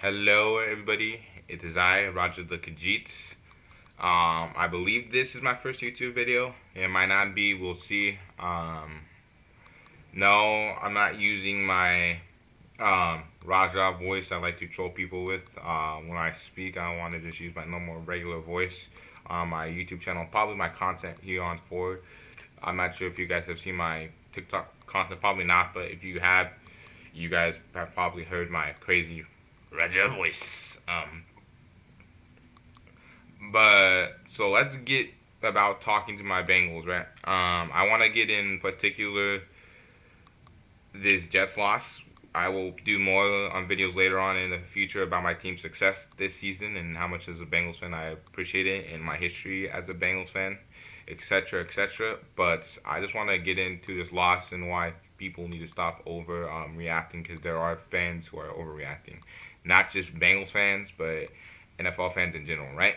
Hello, everybody. It is I, Roger the Khajiit. I believe this is my first YouTube video. It might not be. We'll see. No, I'm not using my Raja voice I like to troll people with. When I speak, I want to just use my normal regular voice on my YouTube channel. Probably my content here on forward. I'm not sure if you guys have seen my TikTok content. Probably not, but if you have, you guys have probably heard my crazy Raja voice. But so let's get about talking to my Bengals, right? I want to get in particular this Jets loss. I will do more on videos later on in the future about my team's success this season and how much as a Bengals fan I appreciate it and my history as a Bengals fan, etc., etc. But I just want to get into this loss and why people need to stop over reacting because there are fans who are overreacting, not just Bengals fans, but NFL fans in general, right?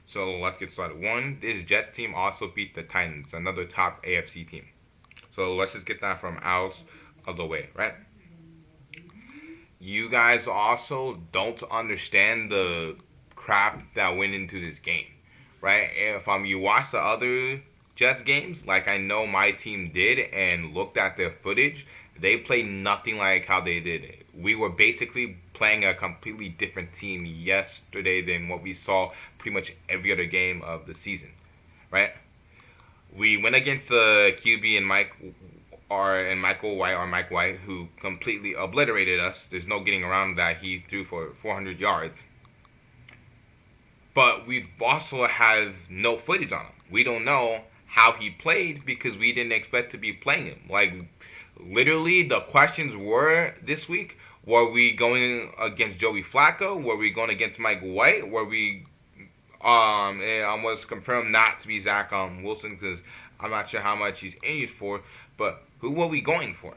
So let's get started. One, this Jets team also beat the Titans, another top AFC team. So let's just get that from out of the way, right? You guys also don't understand the crap that went into this game, right? If you watch the other Jets games, like I know my team did, and looked at their footage, they played nothing like how they did it. We were basically playing a completely different team yesterday than what we saw pretty much every other game of the season, right? We went against the QB and Michael White or Mike White, who completely obliterated us. There's no getting around that. He threw for 400 yards. But we've also have no footage on him. We don't know how he played because we didn't expect to be playing him. Like literally, the questions were this week: were we going against Joey Flacco? Were we going against Mike White? Were we it was confirmed not to be Zach Wilson because I'm not sure how much he's injured for. But who were we going for?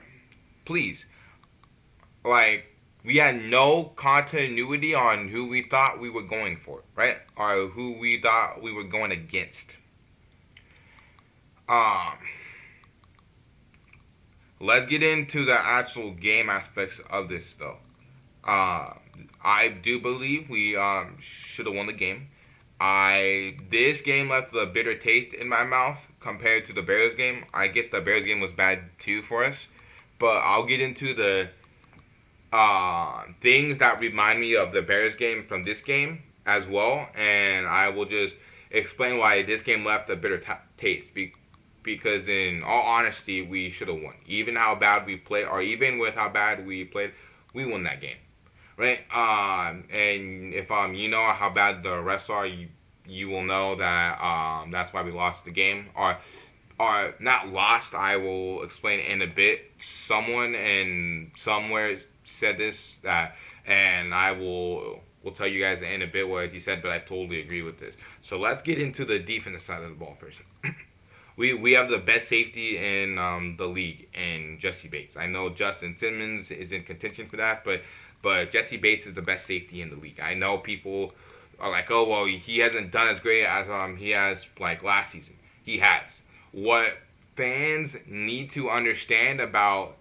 Please, like we had no continuity on who we thought we were going for, right? Or who we thought we were going against. Um, let's get into the actual game aspects of this, though. Uh, I do believe we should have won the game. I This game left a bitter taste in my mouth compared to the Bears game. I get the Bears game was bad too for us, but I'll get into the things that remind me of the Bears game from this game as well, and I will just explain why this game left a bitter taste. Because in all honesty, we should have won. Even how bad we played, or even with how bad we played, we won that game, right? And if you know how bad the refs are, you will know that that's why we lost the game, or not lost. I will explain it in a bit. Someone and somewhere said this that, and I will tell you guys in a bit what he said. But I totally agree with this. So let's get into the defensive side of the ball first. We have the best safety in the league in Jessie Bates. I know Justin Simmons is in contention for that, but Jessie Bates is the best safety in the league. I know people are like, oh well, he hasn't done as great as he has like last season. He has. What fans need to understand about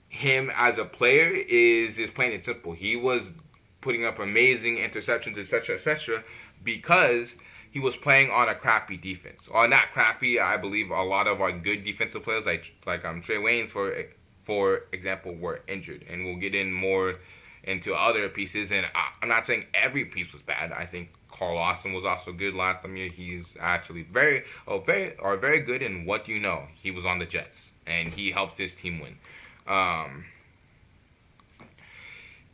him as a player is plain and simple. He was putting up amazing interceptions, etc., etc., because he was playing on a crappy defense. Or not crappy. I believe a lot of our good defensive players, like Trey Waynes, for example, were injured, and we'll get in more into other pieces. And I'm not saying every piece was bad. I think Carl Lawson was also good last time. He's actually very good in what you know. He was on the Jets, and he helped his team win. Um,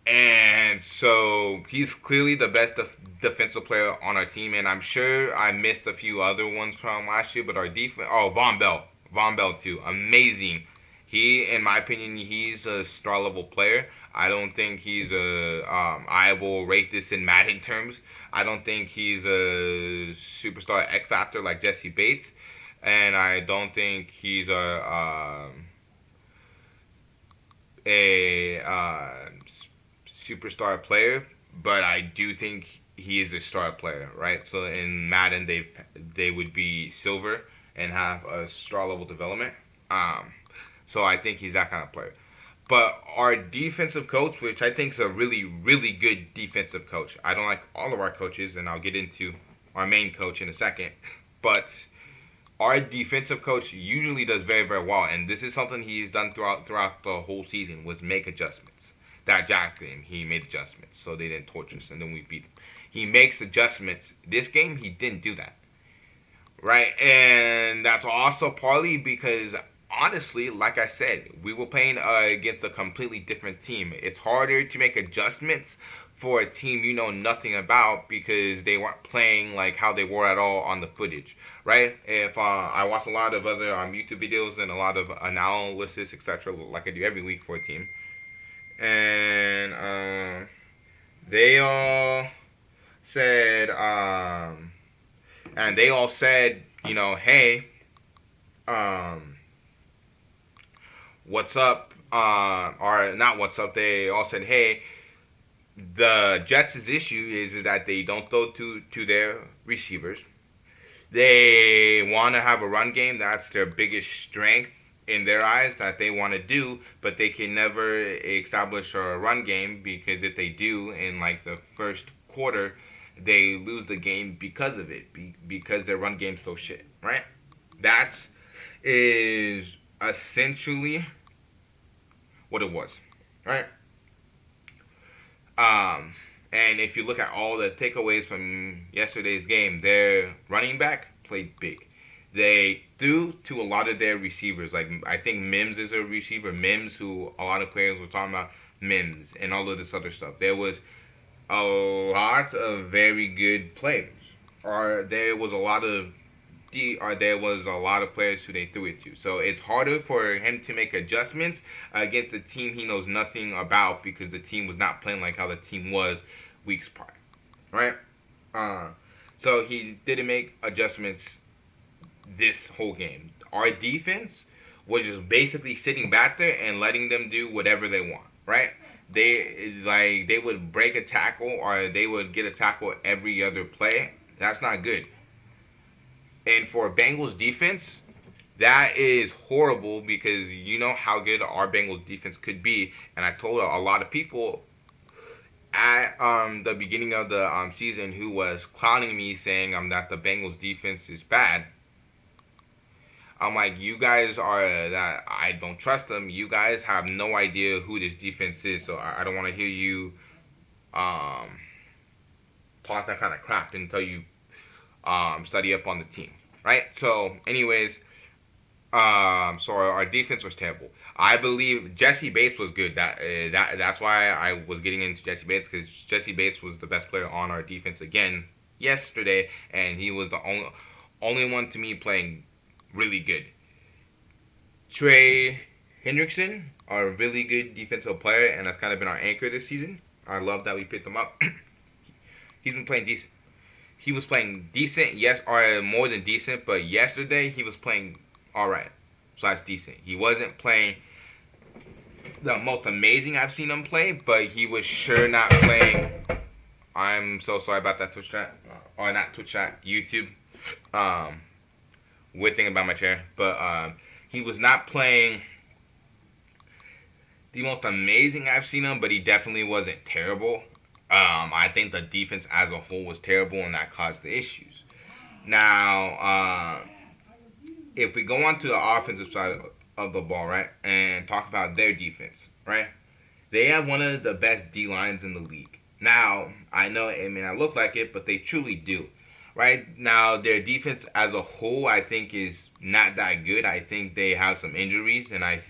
and so he's clearly the best defensive player on our team. And I'm sure I missed a few other ones from last year, but our defense. Oh, Von Bell too, amazing. In my opinion, he's a star level player. I don't think he's a. I will rate this in Madden terms. I don't think he's a superstar X factor like Jessie Bates, and I don't think he's a superstar player, but I do think he is a star player, right? So in Madden, they would be silver and have a star level development. So I think he's that kind of player. But our defensive coach, which I think is a really, really good defensive coach. I don't like all of our coaches, and I'll get into our main coach in a second. But our defensive coach usually does very, very well, and this is something he's done throughout the whole season was make adjustments. That Jack game, he made adjustments, so they didn't torture us, and then we beat them. He makes adjustments. This game, he didn't do that, right? And that's also partly because honestly, like I said, we were playing against a completely different team. It's harder to make adjustments for a team you know nothing about because they weren't playing like how they were at all on the footage, right? If I watch a lot of other YouTube videos and a lot of analysis, etc., like I do every week for a team, and they all said, you know, hey, um, what's up? Or not what's up? They all said, hey, the Jets' issue is that they don't throw to their receivers. They want to have a run game. That's their biggest strength in their eyes that they want to do, but they can never establish a run game because if they do in like the first quarter, they lose the game because of it, because their run game's so shit, right? That is essentially what it was, right? And if you look at all the takeaways from yesterday's game, their running back played big. They threw to a lot of their receivers. Like I think Mims is a receiver. Mims, who a lot of players were talking about, Mims and all of this other stuff. There was a lot of very good players. Or there was a lot of players who they threw it to. So it's harder for him to make adjustments against a team he knows nothing about because the team was not playing like how the team was weeks prior, right? So he didn't make adjustments this whole game. Our defense was just basically sitting back there and letting them do whatever they want, right? They would break a tackle or they would get a tackle every other play. That's not good. And for Bengals defense, that is horrible because you know how good our Bengals defense could be. And I told a lot of people at the beginning of the season who was clowning me saying that the Bengals defense is bad. I'm like, you guys are that I don't trust them. You guys have no idea who this defense is, so I don't want to hear you talk that kind of crap until you study up on the team, right? So, anyways, so our defense was terrible. I believe Jessie Bates was good. That's why I was getting into Jessie Bates because Jessie Bates was the best player on our defense again yesterday, and he was the only one to me playing really good. Trey Hendrickson, a really good defensive player, and that's kind of been our anchor this season. I love that we picked him up. He's been playing decent. He was playing decent, yes, or more than decent, but yesterday he was playing alright. So that's decent. He wasn't playing the most amazing I've seen him play, but he was sure not playing. I'm so sorry about that Twitch chat. Or not Twitch chat, YouTube. Weird thing about my chair. But he was not playing the most amazing I've seen him, but he definitely wasn't terrible. I think the defense as a whole was terrible, and that caused the issues. Now, if we go on to the offensive side of the ball, right, and talk about their defense, right, they have one of the best D-lines in the league. Now, I know it may not look like it, but they truly do. Right now, their defense as a whole, I think, is not that good. I think they have some injuries, and I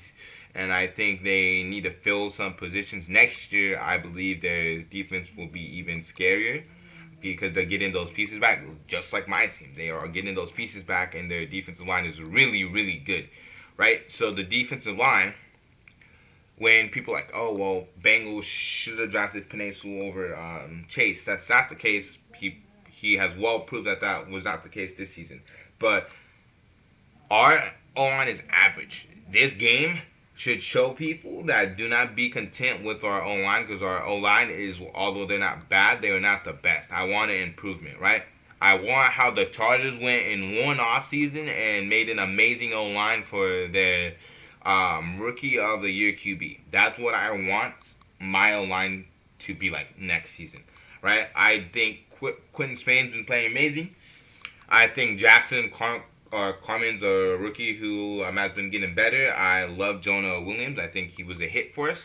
think they need to fill some positions next year. I believe their defense will be even scarier because they're getting those pieces back, just like my team. They are getting those pieces back, and their defensive line is really, really good, right? So the defensive line, when people are like, oh, well, Bengals should have drafted Penei Sewell over Chase. That's not the case. He has well proved that was not the case this season. But our O-line is average. This game should show people that do not be content with our O-line because our O-line is, although they're not bad, they are not the best. I want an improvement, right? I want how the Chargers went in one offseason and made an amazing O-line for their Rookie of the Year QB. That's what I want my line to be like next season, right? I think Quentin Spain's been playing amazing. I think Carmen's a rookie who has been getting better. I love Jonah Williams. I think he was a hit for us,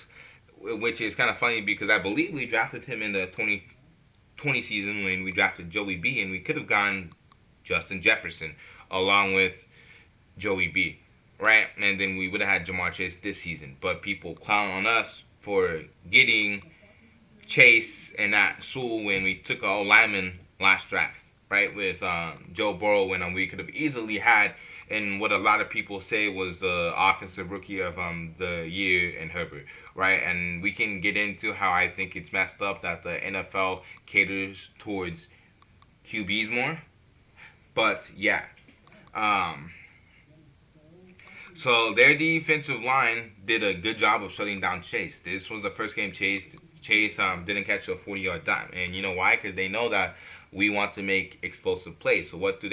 which is kind of funny because I believe we drafted him in the 2020 season when we drafted Joey B, and we could have gone Justin Jefferson along with Joey B, right? And then we would have had Jamar Chase this season. But people clown on us for getting Chase and not Sewell when we took a lineman last draft, right? With Joe Burrow when we could have easily had, and what a lot of people say was the offensive rookie of the year in Herbert, right? And we can get into how I think it's messed up that the NFL caters towards QBs more. But yeah, so their defensive line did a good job of shutting down Chase. This was the first game Chase didn't catch a 40-yard dime, and you know why? Because they know that we want to make explosive plays. So what do?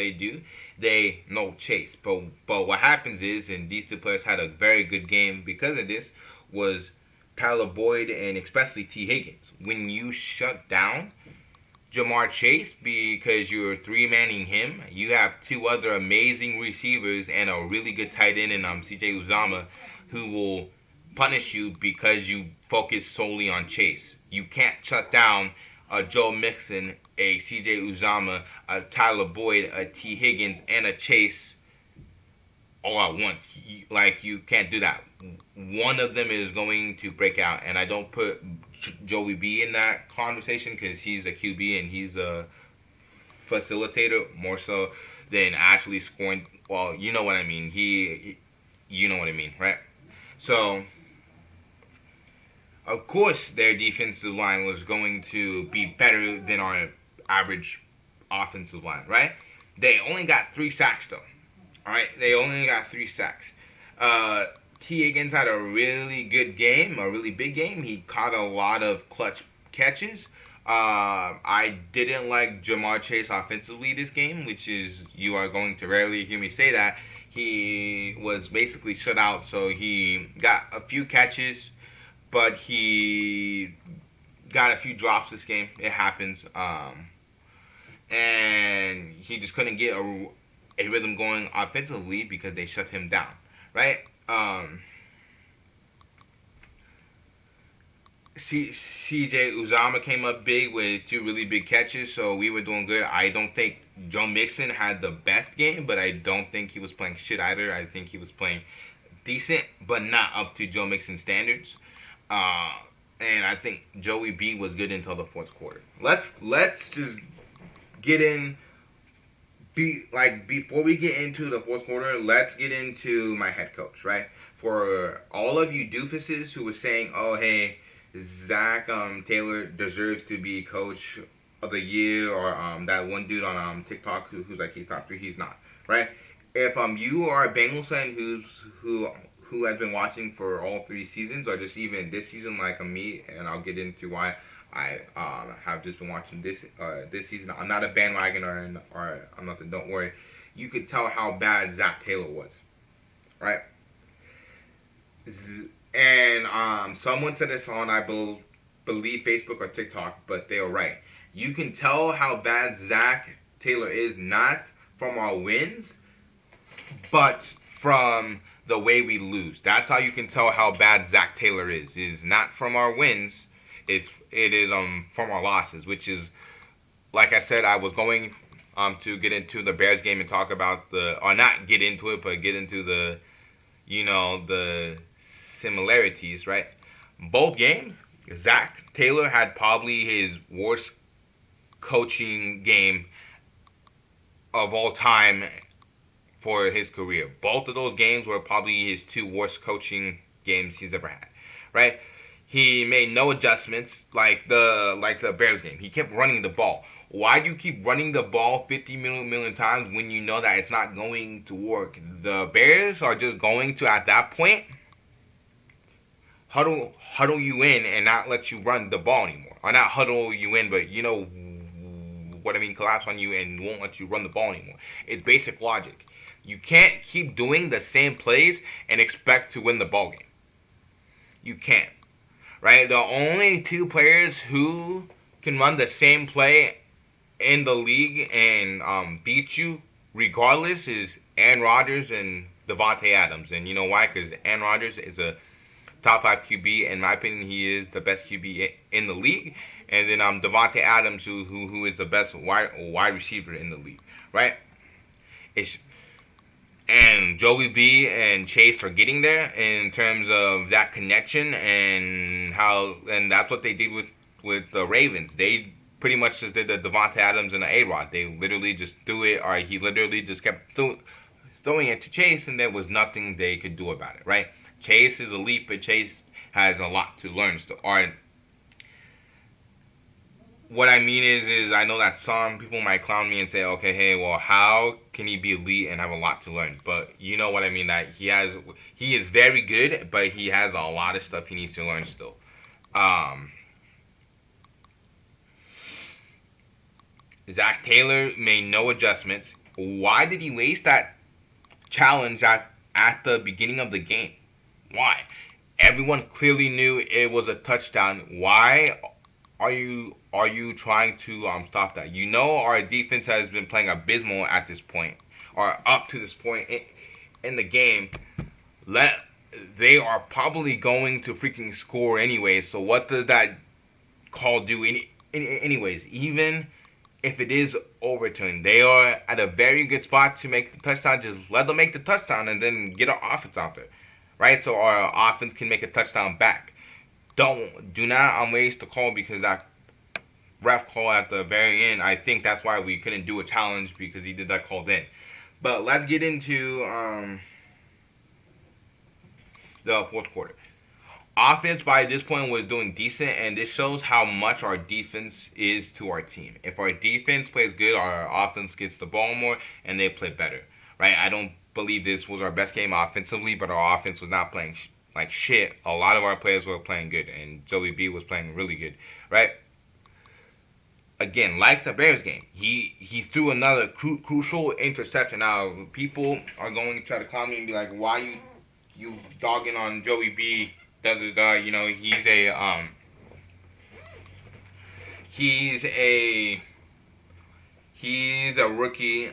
They know Chase, but what happens is, and these two players had a very good game because of this, was Tyler Boyd and especially T Higgins. When you shut down Jamar Chase because you're three-manning him, you have two other amazing receivers and a really good tight end in C.J. Uzama who will punish you because you focus solely on Chase. You can't shut down a Joe Mixon, a C.J. Uzama, a Tyler Boyd, a T. Higgins, and a Chase all at once. You can't do that. One of them is going to break out, and I don't put Joey B in that conversation because he's a QB and he's a facilitator more so than actually scoring. Well, you know what I mean. You know what I mean, right? So, of course, their defensive line was going to be better than our average offensive line, right? They only got 3 sacks, though. All right, they only got 3 sacks. T. Higgins had a really good game, a really big game. He caught a lot of clutch catches. I didn't like Jamar Chase offensively this game, which is, you are going to rarely hear me say that. He was basically shut out, so he got a few catches, but he got a few drops this game. It happens. And he just couldn't get a rhythm going offensively because they shut him down, right? CJ Uzama came up big with 2 really big catches, so we were doing good. I don't think Joe Mixon had the best game, but I don't think he was playing shit either. I think he was playing decent, but not up to Joe Mixon standards. And I think Joey B was good until the 4th quarter. Let's just get in. Before we get into the 4th quarter, let's get into my head coach, right? For all of you doofuses who were saying, "Oh, hey, Zach Taylor deserves to be coach of the year," or that one dude on TikTok who's like he's top 3, he's not, right? If you are a Bengals fan who has been watching for all 3 seasons, or just even this season like me, and I'll get into why I have just been watching this season. I'm not a bandwagon or I'm nothing. Don't worry. You could tell how bad Zach Taylor was, right? And someone said this on I believe Facebook or TikTok, but they were right. You can tell how bad Zach Taylor is not from our wins, but from the way we lose. That's how you can tell how bad Zach Taylor is. Is not from our wins. It is from our losses, which is, like I said, I was going to get into the Bears game and talk about or not get into it, but get into the similarities, right? Both games, Zach Taylor had probably his worst coaching game of all time for his career. Both of those games were probably his 2 worst coaching games he's ever had, right? He made no adjustments like the Bears game. He kept running the ball. Why do you keep running the ball 50 million times when you know that it's not going to work? The Bears are just going to, at that point, huddle you in and not let you run the ball anymore. Or not huddle you in, but you know what I mean, collapse on you and won't let you run the ball anymore. It's basic logic. You can't keep doing the same plays and expect to win the ball game. You can't. Right? The only two players who can run the same play in the league and beat you regardless is Aaron Rodgers and Devontae Adams. And you know why? Because Aaron Rodgers is a top 5 QB. In my opinion, he is the best QB in the league. And then Devontae Adams, who is the best wide receiver in the league. Right? It's And Joey B and Chase are getting there in terms of that connection and that's what they did with the Ravens. They pretty much just did the Devontae Adams and the A-Rod. They literally just threw it, or he literally just kept throwing it to Chase, and there was nothing they could do about it, right? Chase is elite, but Chase has a lot to learn still. Or what I mean is I know that some people might clown me and say, okay, hey, well, how can he be elite and have a lot to learn? But you know what I mean, that he is very good, but he has a lot of stuff he needs to learn still. Zach Taylor made no adjustments. Why did he waste that challenge at the beginning of the game? Why? Everyone clearly knew it was a touchdown. Why are you trying to stop that? You know our defense has been playing abysmal at this point, or up to this point in the game. They are probably going to freaking score anyways. So what does that call do anyways? Even if it is overturned, they are at a very good spot to make the touchdown. Just let them make the touchdown and then get our offense out there, right? So our offense can make a touchdown back. Do not waste the call, because that ref call at the very end, I think that's why we couldn't do a challenge, because he did that call then. But let's get into the fourth quarter. Offense by this point was doing decent, and this shows how much our defense is to our team. If our defense plays good, our offense gets the ball more, and they play better, right? I don't believe this was our best game offensively, but our offense was not playing like shit. A lot of our players were playing good, and Joey B was playing really good, right? Again, like the Bears game, he threw another crucial interception. Now, people are going to try to clown me and be like, why you dogging on Joey B? You know, he's a rookie,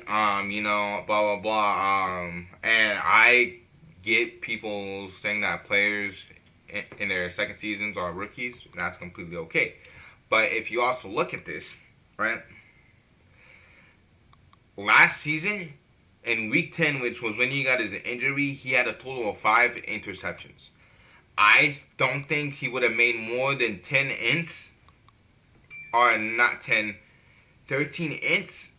you know, blah blah blah, and I get people saying that players in their second seasons are rookies. That's completely okay. But if you also look at this, right? Last season, in week 10, which was when he got his injury, he had a total of 5 interceptions. I don't think he would have made more than 10 ints, or not 10, 13 ints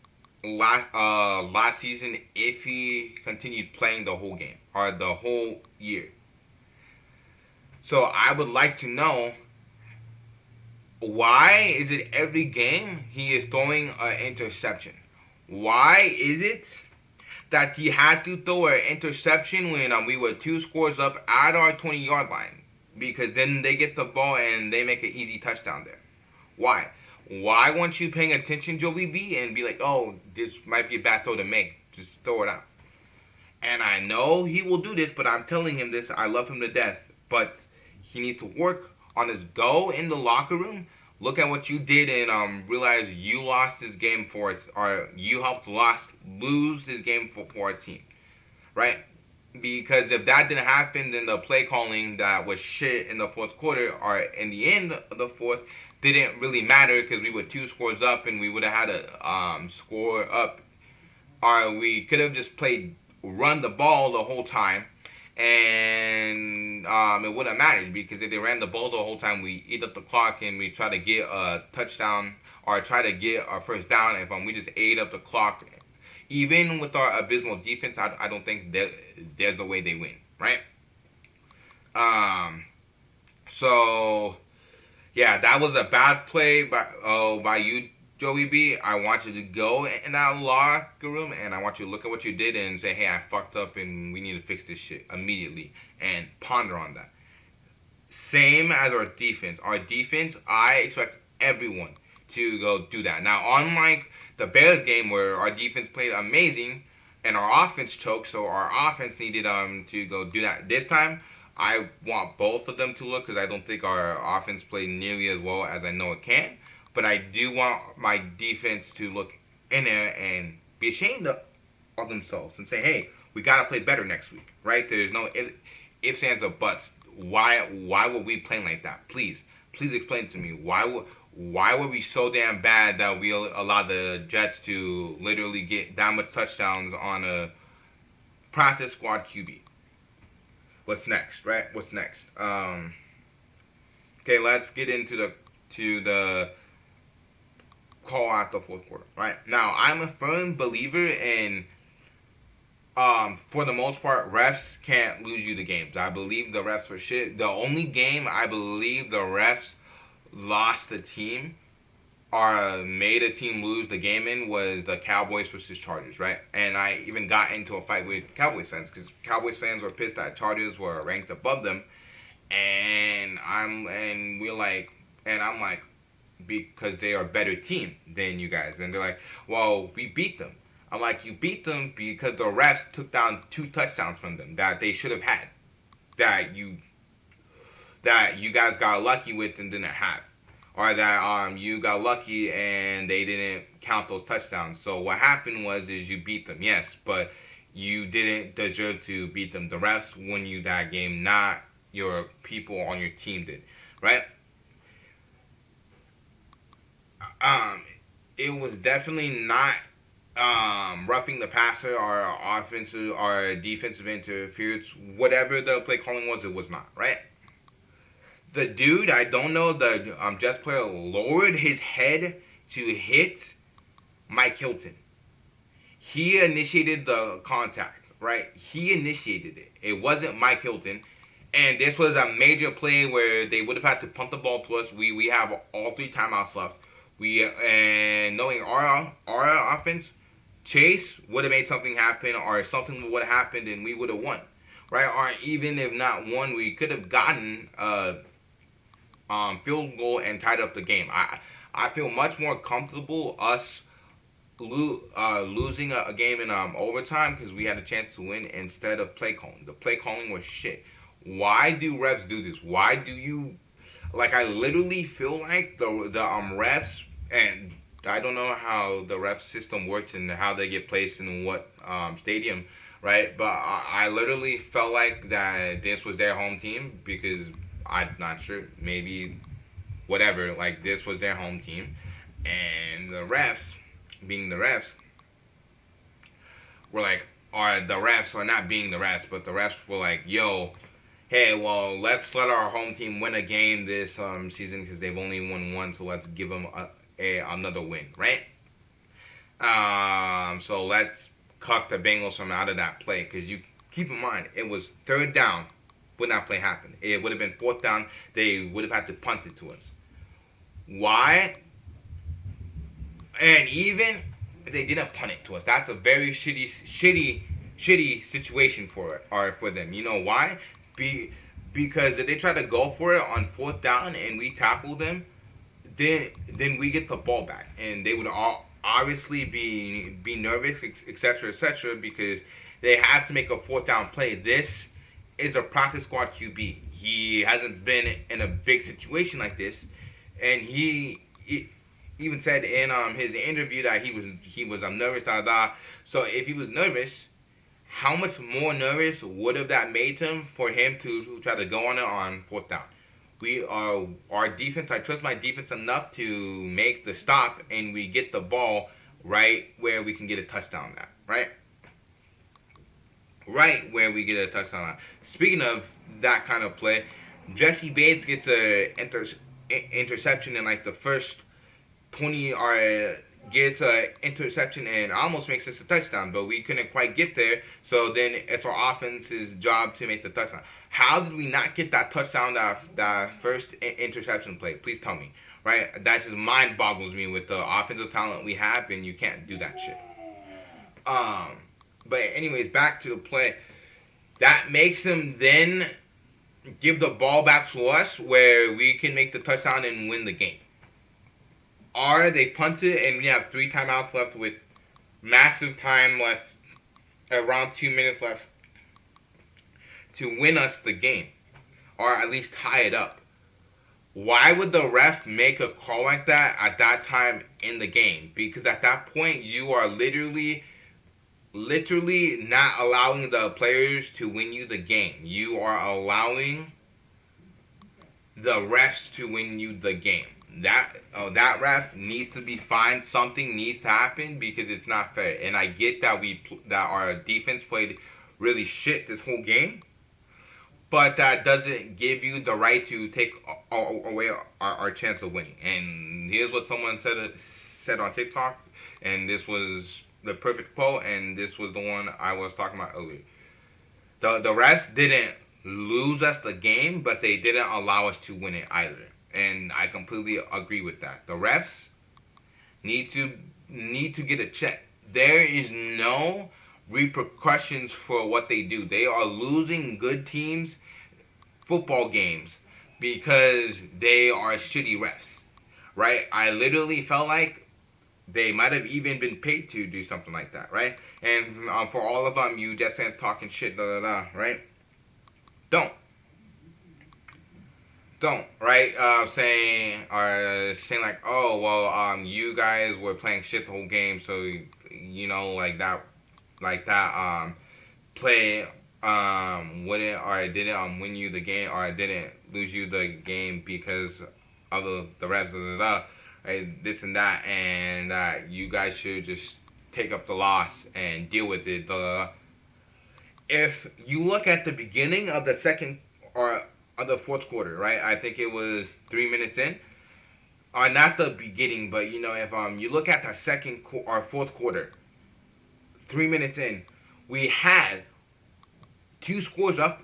last season if he continued playing the whole game, or the whole year. So I would like to know, why is it every game he is throwing an interception? Why is it that he had to throw an interception when we were 2 scores up at our 20-yard line? Because then they get the ball and they make an easy touchdown there. Why? Why weren't you paying attention, Joey B, and be like, oh, this might be a bad throw to make. Just throw it out. And I know he will do this, but I'm telling him this. I love him to death. But he needs to work on his go in the locker room. Look at what you did and realize you lost this game for it, or you helped lose this game for our team, right? Because if that didn't happen, then the play calling that was shit in the fourth quarter, or in the end of the fourth, didn't really matter, because we were 2 scores up and we would have had a score up, or we could have just run the ball the whole time, and it wouldn't have mattered, because if they ran the ball the whole time, we eat up the clock and we try to get a touchdown or try to get our first down. If we just ate up the clock, even with our abysmal defense, I don't think there's a way they win, right? So yeah, that was a bad play by you, Joey B. I want you to go in that locker room, and I want you to look at what you did and say, hey, I fucked up and we need to fix this shit immediately, and ponder on that. Same as our defense. Our defense, I expect everyone to go do that. Now, unlike the Bears game where our defense played amazing, and our offense choked. So our offense needed to go do that this time. I want both of them to look because I don't think our offense played nearly as well as I know it can. But I do want my defense to look in there and be ashamed of themselves and say, hey, we got to play better next week, right? There's no ifs, ands, or buts. Why were we playing like that? Please explain to me. Why were we so damn bad that we allowed the Jets to literally get that much touchdowns on a practice squad QB? What's next, right? What's next? Okay, let's get into the call out the fourth quarter. Right now, I'm a firm believer in for the most part, refs can't lose you the games. I believe the refs were shit. The only game I believe the refs lost the team or made a team lose the game in was the Cowboys versus Chargers, right? And I even got into a fight with Cowboys fans because Cowboys fans were pissed that Chargers were ranked above them, and I'm like, because they are a better team than you guys, and they're like, well, we beat them. I'm like, you beat them because the refs took down 2 touchdowns from them that they should have had, that you guys got lucky with and didn't have, or that you got lucky and they didn't count those touchdowns. So what happened is you beat them, yes, but you didn't deserve to beat them. The refs won you that game, not your people on your team did, right? It was definitely not roughing the passer or offensive or defensive interference. Whatever the play calling was, it was not, right? The dude, I don't know, the Jets player lowered his head to hit Mike Hilton. He initiated the contact, right? He initiated it. It wasn't Mike Hilton. And this was a major play where they would have had to punt the ball to us. We have all 3 timeouts left. And knowing our offense, Chase would have made something happen, or something would have happened, and we would have won, right? Or even if not won, we could have gotten a field goal and tied up the game. I feel much more comfortable us losing a game in overtime because we had a chance to win instead of play calling. The play calling was shit. Why do refs do this? Why do you I literally feel like the refs, and I don't know how the ref system works and how they get placed in what stadium, right? But I literally felt like that this was their home team because I'm not sure, maybe whatever. Like this was their home team, and the refs, being the refs, were like, or the refs are not being the refs, but the refs were like, yo, hey, well, let's let our home team win a game this season because they've only won one, so let's give them another win, right? So let's cut the Bengals from out of that play because you keep in mind it was 3rd down when that play happened. It would have been 4th down. They would have had to punt it to us. Why? And even if they didn't punt it to us, that's a very shitty situation for them. You know why? Because if they try to go for it on 4th down and we tackle them, then we get the ball back, and they would obviously be nervous, etc., because they have to make a 4th down play. This is a practice squad QB. He hasn't been in a big situation like this, and he even said in his interview that he was nervous. So if he was nervous, how much more nervous would have that made him for him to try to go on it on 4th down? Our defense. I trust my defense enough to make the stop, and we get the ball right where we can get a touchdown at, right? Right where we get a touchdown at. Speaking of that kind of play, Jessie Bates gets a interception in like the first 20 or gets an interception and almost makes us a touchdown, but we couldn't quite get there. So then it's our offense's job to make the touchdown. How did we not get that touchdown, that first interception play? Please tell me, right? That just mind boggles me with the offensive talent we have, and you can't do that shit. But anyways, back to the play. That makes them then give the ball back to us where we can make the touchdown and win the game. Or they punt it and we have 3 timeouts left with massive time left around 2 minutes left to win us the game, or at least tie it up. Why would the ref make a call like that at that time in the game? Because at that point, you are literally not allowing the players to win you the game. You are allowing the refs to win you the game. That ref needs to be fined. Something needs to happen because it's not fair. And I get that that our defense played really shit this whole game, but that doesn't give you the right to take away our chance of winning. And here's what someone said on TikTok, and this was the perfect quote, and this was the one I was talking about earlier. The rest didn't lose us the game, but they didn't allow us to win it either. And I completely agree with that. The refs need to get a check. There is no repercussions for what they do. They are losing good teams football games because they are shitty refs. Right? I literally felt like they might have even been paid to do something like that, right? And for all of them, you just fans talking shit, right? Don't, right? Saying like, oh well, you guys were playing shit the whole game, so play wouldn't or didn't win you the game or didn't lose you the game because of the refs, right, this and that, and that you guys should just take up the loss and deal with it. If you look at the beginning of the second or of the fourth quarter, right? I think it was 3 minutes in, or not the beginning, but if you look at the second or fourth quarter, 3 minutes in, we had two scores up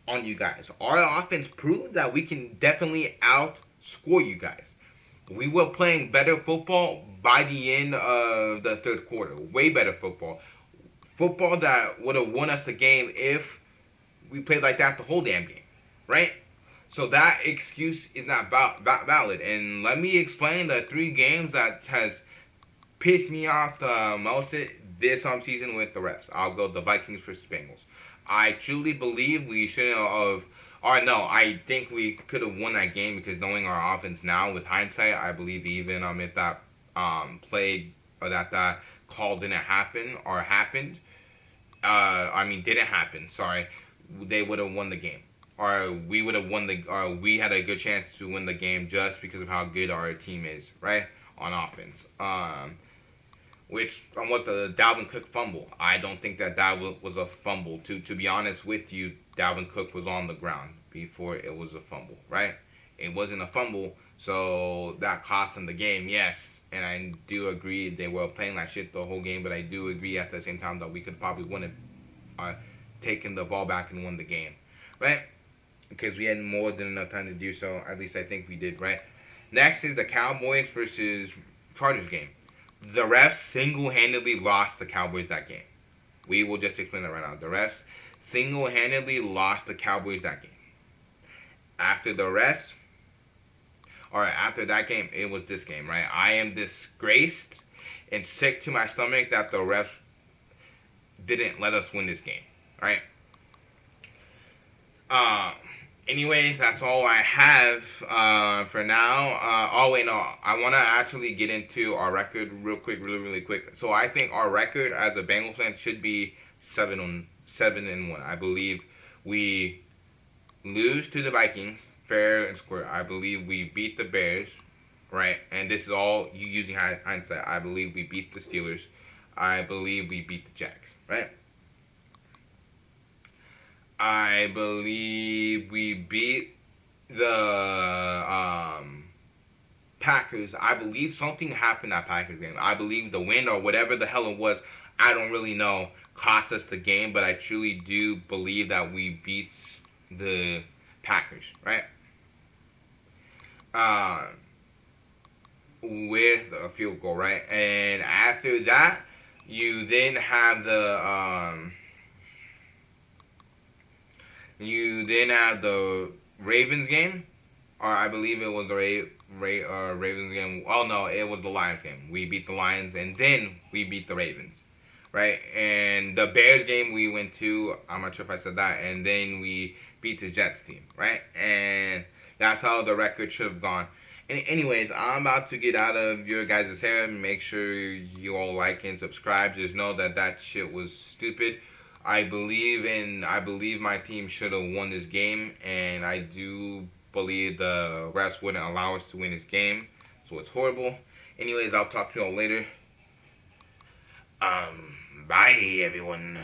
on you guys. Our offense proved that we can definitely outscore you guys. We were playing better football by the end of the third quarter. Way better football. Football that would have won us the game if we played like that the whole damn game. Right? So that excuse is not valid. And let me explain the 3 games that has pissed me off the most this season with the refs. I'll go the Vikings versus Bengals. I truly believe we shouldn't have. Or no, I think we could have won that game because knowing our offense now, with hindsight, I believe even if that played or that call didn't happen or happened, didn't happen. Sorry, they would have won the game, or we would have won or we had a good chance to win the game just because of how good our team is, right, on offense. Which on what the Dalvin Cook fumble, I don't think that was a fumble. To be honest with you, Dalvin Cook was on the ground before it was a fumble, right? It wasn't a fumble, so that cost them the game, yes. And I do agree they were playing like shit the whole game, but I do agree at the same time that we could probably win it, taking the ball back and win the game, right? Because we had more than enough time to do so. At least I think we did, right? Next is the Cowboys versus Chargers game. The refs single-handedly lost the Cowboys that game. We will just explain that right now. The refs single-handedly lost the Cowboys that game. After that game, it was this game, right? I am disgraced and sick to my stomach that the refs didn't let us win this game, right? Anyways, that's all I have for now. Oh wait, no, I want to actually get into our record real quick, really quick. So I think our record as a Bengals fan should be 7-1. I believe we lose to the Vikings, fair and square. I believe we beat the Bears, right? And this is all you using hindsight. I believe we beat the Steelers. I believe we beat the Jags, right? I believe we beat the Packers. I believe something happened at Packers game. I believe the win or whatever the hell it was, I don't really know, cost us the game, but I truly do believe that we beat the Packers, right? With a field goal, right? And after that, you then have the Ravens game, or I believe it was the Ravens game. Oh no, it was the Lions game. We beat the Lions, and then we beat the Ravens, right? And the Bears game we went to, I'm not sure if I said that, and then we beat the Jets team, right? And that's how the record should have gone. Anyways, I'm about to get out of your guys' hair. Make sure you all like and subscribe. Just know that that shit was stupid. I believe my team should have won this game, and I do believe the refs wouldn't allow us to win this game. So it's horrible. Anyways, I'll talk to you all later. Bye everyone.